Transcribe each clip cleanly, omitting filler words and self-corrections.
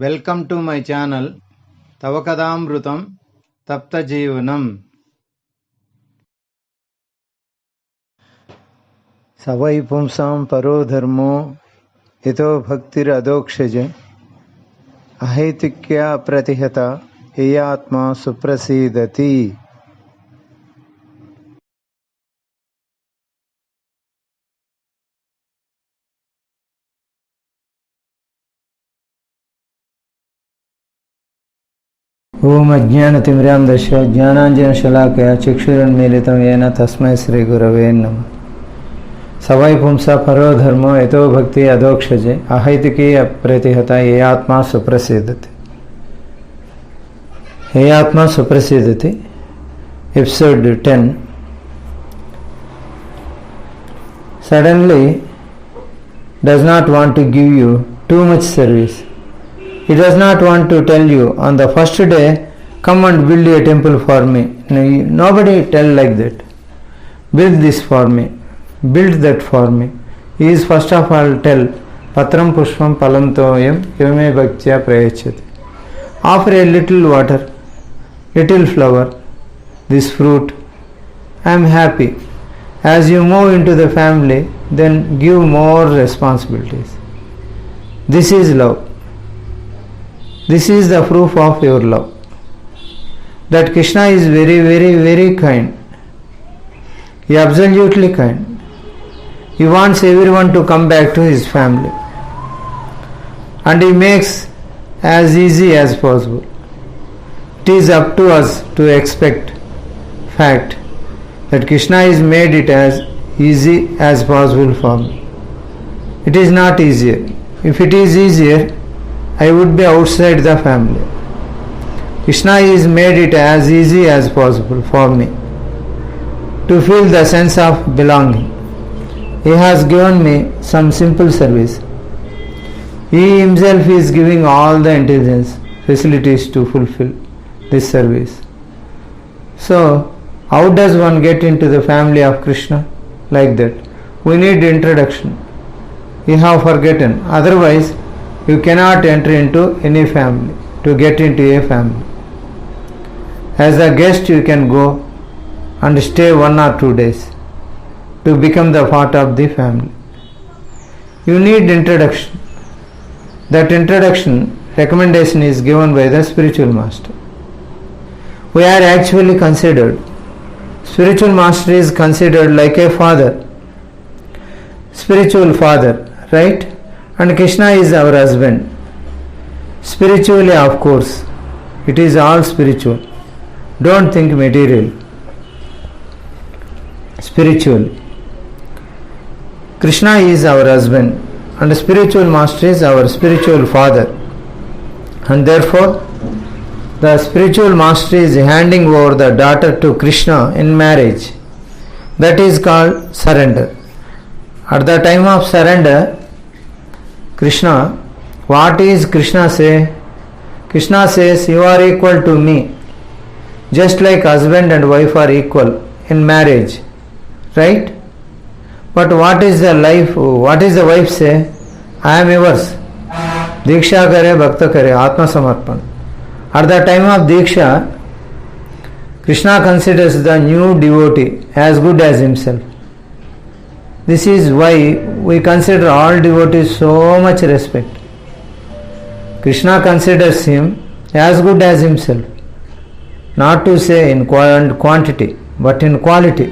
Welcome to my channel తవ కథామృతం తప్త జీవనం. సవై పుంసాం పరో ధర్మో యతో భక్తిరధోక్షజ అహైతుక్యా ప్రతిహత యయాత్మా సుప్రసీదతి. ఓం అజ్ఞానతిమిరాంధస్య జ్ఞానాంజనశలాకయా చక్షురున్మీలితం येन తస్మై శ్రీగురవే నమః. సవై పుంసా పరో ధర్మో యతో భక్తి అధోక్షజే అహైతుకీ అప్రతిహత యయాత్మా సుప్రసీదతి. యయాత్మా సుప్రసీదతి. Episode 10. Suddenly does not want to give you too much service. He does not want to tell you on the first day, come and build a temple for me. Nobody tell like that. Build this for me. Build that for me. He is first of all tell, Patram pushpam palam toyam yame bhaktya prayachati. Offer a little water, little flower, this fruit. I am happy. As you move into the family, then give more responsibilities. This is love. This is the proof of your love. That Krishna is very, very, very kind. He is absolutely kind. He wants everyone to come back to his family. And he makes as easy as possible. It is up to us to expect fact that Krishna has made it as easy as possible for me. It is not easier. If it is easier, I would be outside the family. Krishna has made it as easy as possible for me to feel the sense of belonging. He has given me some simple service. He himself is giving all the intelligence, facilities to fulfill this service. So, how does one get into the family of Krishna? Like that. We need introduction. We have forgotten. Otherwise, you cannot enter into any family. To get into a family, as a guest you can go and stay 1 or 2 days to become the part of the family. You need introduction. That introduction recommendation is given by the spiritual master. We are actually considered, spiritual master is considered like a father, spiritual father, right? And Krishna is our husband. Spiritually, of course, it is all spiritual. Don't think material. Spiritual. Krishna is our husband and spiritual master is our spiritual father. And therefore, the spiritual master is handing over the daughter to Krishna in marriage. That is called surrender. At the time of surrender, Krishna, what is Krishna say? Krishna says, you are equal to me, just like husband and wife are equal in marriage, right? But what is the wife say? I am yours. Diksha kare, bhakta kare, atma samarpan. At the time of Diksha, Krishna considers the new devotee as good as himself. This is why we consider all devotees so much respect. Krishna considers him as good as himself, not to say in quantity, but in quality.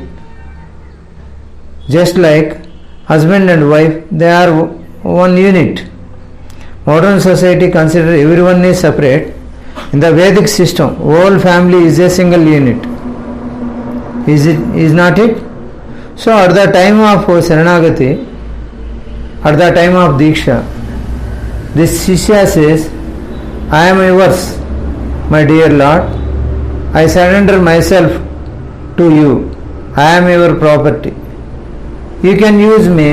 Just like husband and wife, they are one unit. Modern society considers everyone is separate. In the Vedic system, whole family is a single unit. Is not it? So at the time of Saranagati, at the time of Diksha, this Shishya says, I am yours, my dear Lord. I surrender myself to you. I am your property. You can use me.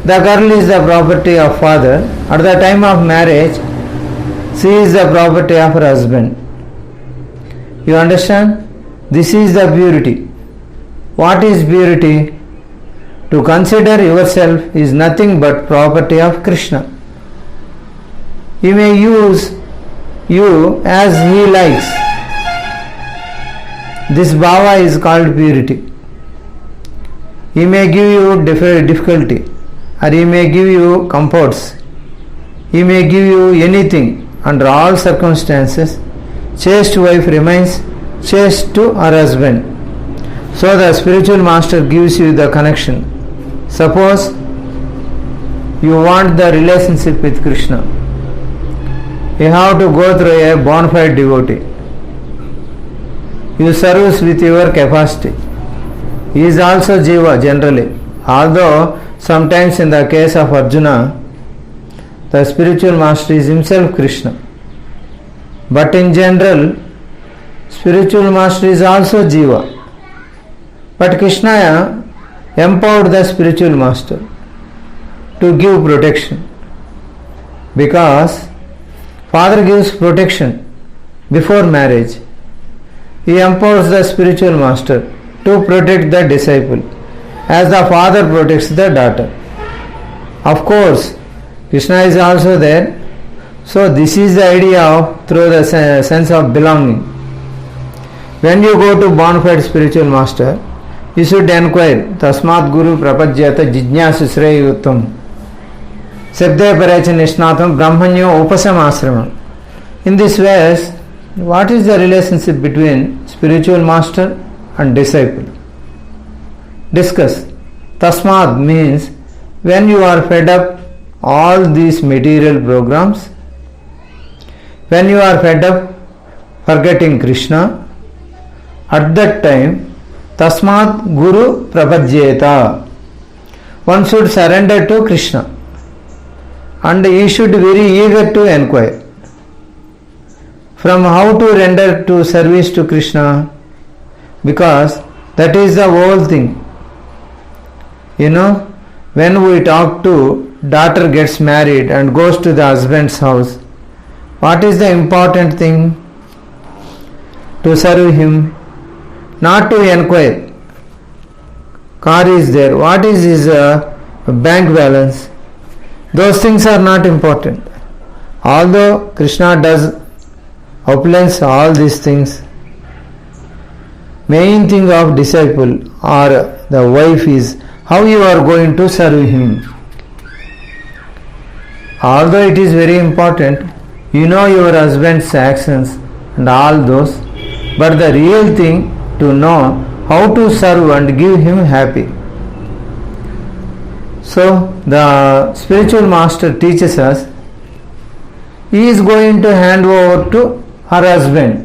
The girl is the property of father. At the time of marriage, she is the property of her husband. You understand? This is the purity. What is purity? To consider yourself is nothing but property of Krishna. He may use you as he likes. This bhava is called purity. He may give you difficulty, or he may give you comforts. He may give you anything. Under all circumstances, chaste wife remains chaste to her husband. So the spiritual master gives you the connection. Suppose you want the relationship with Krishna. You have to go through a bona fide devotee. You serve with your capacity. He is also Jiva generally. Although sometimes in the case of Arjuna, the spiritual master is himself Krishna. But in general, spiritual master is also Jiva. But Krishna empowered the spiritual master to give protection. Because father gives protection before marriage. He empowers the spiritual master to protect the disciple as the father protects the daughter. Of course, Krishna is also there. So this is the idea of through the sense of belonging. When you go to bona fide spiritual master, you should inquire, Tasmat Guru Prapajyata Jijnyasu Shreyutam Sabde Paracha Nishnatham Brahmanyo Upasamasrama. In this way, what is the relationship between spiritual master and disciple? Discuss. Tasmad means when you are fed up all these material programs, when you are fed up forgetting Krishna, at that time Tasmat Guru Prapajyeta, one should surrender to Krishna and he should be very eager to inquire from how to render to service to Krishna, because that is the whole thing. You know, when we talk to daughter gets married and goes to the husband's house, what is the important thing? To serve him, not to inquire. Car is there, what is his bank balance? Those things are not important. Although Krishna does opulence all these things, main thing of disciple or the wife is how you are going to serve him. Although it is very important, you know your husband's actions and all those, but the real thing to know how to serve and give him happy. So the spiritual master teaches us, he is going to hand over to her husband.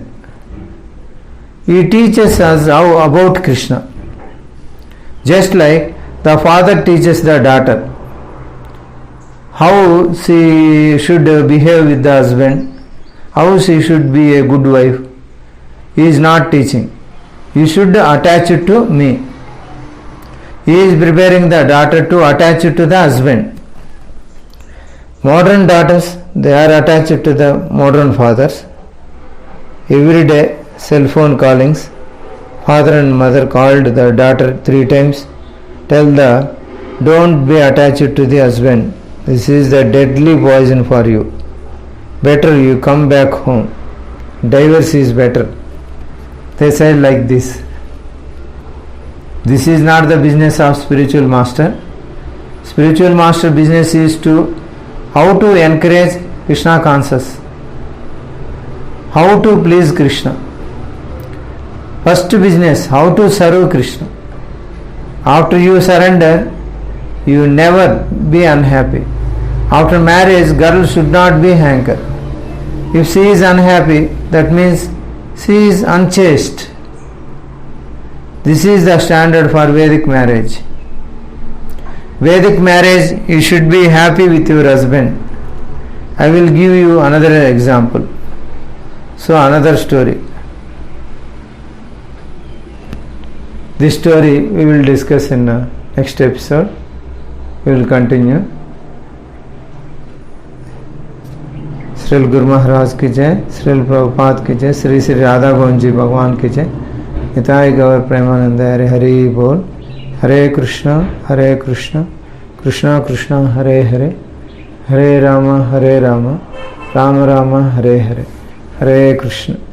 He teaches us how about Krishna. Just like the father teaches the daughter how she should behave with the husband, how she should be a good wife. He is not teaching. You should attach it to me. He is preparing the daughter to attach it to the husband. Modern daughters, they are attached to the modern fathers. Every day, cell phone callings. Father and mother called the daughter 3 times. Tell the, don't be attached to the husband. This is the deadly poison for you. Better you come back home. Divorce is better. They said like this. This is not the business of spiritual master. Spiritual master business is to how to encourage Krishna conscious, how to please Krishna. First business, how to serve Krishna. After you surrender, you never be unhappy. After marriage, girl should not be hanker. If she is unhappy, that means she is unchaste. This is the standard for Vedic marriage. Vedic marriage, you should be happy with your husband. I will give you another example. So another story. This story we will discuss in next episode. We will continue. Srila Guru Maharaj की जय, श्रील प्रभुपाद की जय, श्री श्री राधा गोविंद जी भगवान की जय, निताय गौर प्रेमानंद हरे हरि बोल। हरे कृष्णा कृष्णा कृष्णा हरे हरे, हरे Ram Rama Rama, Hare Hare, Hare Krishna.